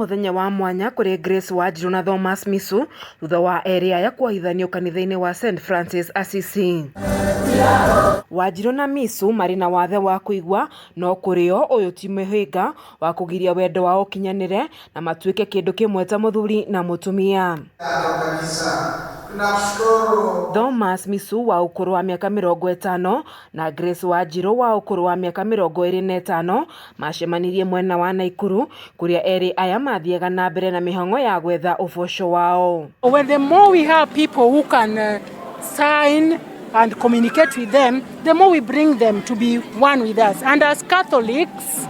muthenya wa mwanya kuri Grace Wanjiru na Thomas Misu thutha wa eri aya kuahithanio kanitha-ini wa St Francis Assisi. Wanjiru na Misu mari na wathe wa kuigwa no kurio uyu ti muhinga wa kugiria wendo wao kinyanire na matuike kindu kimwe ta muthuri na mutumia. Thomas Misu wa ukuru wa miaka 50 na Grace Wanjiru wa ukuru wa miaka 25 macemanirie mwena wa Naikuru kuria eri aya mathiaga na mbere na mihongo ya gwetha uboco wao. When the more we have people who can sign and communicate with them, the more we bring them to be one with us. And as Catholics,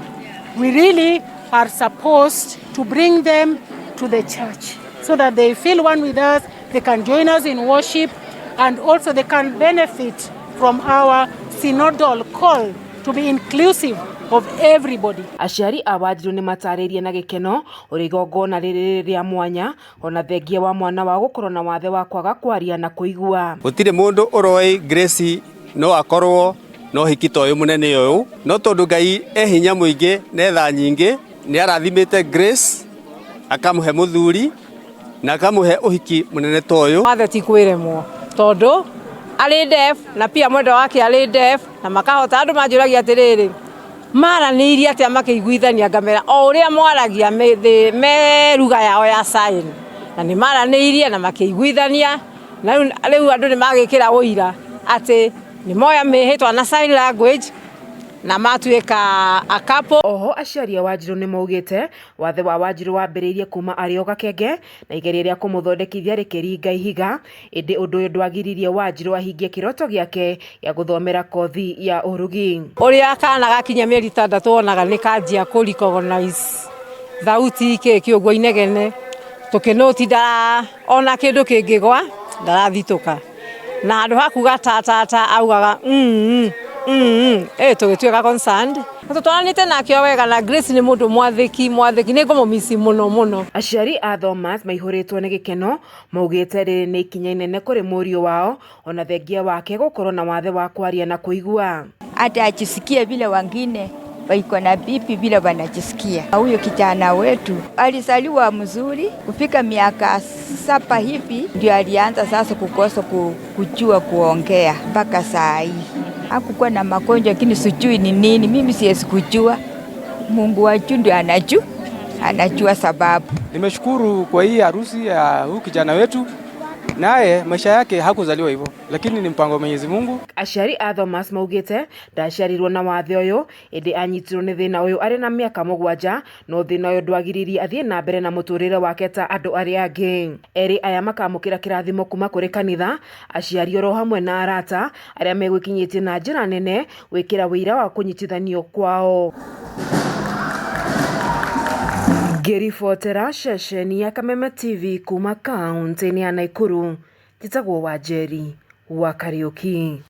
we really are supposed to bring them to the church so that they feel one with us, they can join us in worship, and also they can benefit from our synodal call to be inclusive of everybody. Aciari a Wanjiru ni mataririe na gikeno uri igongona riri ria mwanya ona thengia wa mwana wa gukorwo na wathe wa kwaga kwaria na kuigua. Gutire mundu uroi Grace no akorwo no hikito uyu munene uyu no tondu Ngai hinya muingi netha nyingi ni arathimite Grace akamuhe muthuri na akamuhe uhiki munene toyo. Wathe ti kwiremwo tondu ari deaf na pia mwendo wake ari deaf na makahota andu manjuragia atiriri maranirie atia makiguithania ngamera o uria mwaragia meruga yao ya sign na ni maranirie na makiguithania na riu andu ni magikira uira ati ni moya mehitwa na sign language na matuika a couple. Oho aciari a Wanjiru ni maugite wathe wa Wanjiru wambiriirie kuma ario gakenge na igeria ria kumuthondekithia rikiringa ihiga indi undu uyu ndwagiririe Wanjiru ahingie kiroto giake ya guthomera kothi ya urugi. Uria kana gakinya mieri 6 onaga ni kanjia ku recognize thauti iki kiugwa inegene tukinoti da ona kindu kingigwa ndarathituka na andu hakuga tata augaga tugituika concerned tutwanite nakio wega na Grace ni mundu mwathiki ni ngumumisi muno. Aciari a Thomas maihuritwo ni gikeno maugite riri ni ikinya inene kuri murio wao ona thengia wake gukorwo na wathe wa kwaria na kuigua. Hata ajisikie vile wengine waiko na bibi vile wanajisikia. Huyo kijana wetu alizaliwa mzuri, kufika miaka 7 hivi ndio alianza sasa kukosa kujua kuongea mpaka saa hii. Hakukuwa na magonjwa lakini sijui ni nini, mimi siwezi kujua. Mungu wajua ndio anajua sababu. Nimeshukuru kwa hii harusi ya huyu kijana wetu, naye maisha yake hakuzaliwa hivyo, lakini ni mpango wa Mwenyezi Mungu. Aciari a Thomas maugite ndaciarirwo na wathe uyu indi anyitirwo ni thina uyu ari na miaka 7 no thina uyu ndwagiririe athie na mbere na muturire wake ta andu aria angi. Eri aya makamukira kirathimo kuma kuri kanitha, aciari oro hamwe na arata aria megwikinyitie na njira nene wikira wira wa kunyitithanio kwao. Ngiribotera ceceni ya Kameme TV kuma kaunti-ini ya Naikuru, njitagwo Wanjeri wa Kariuki.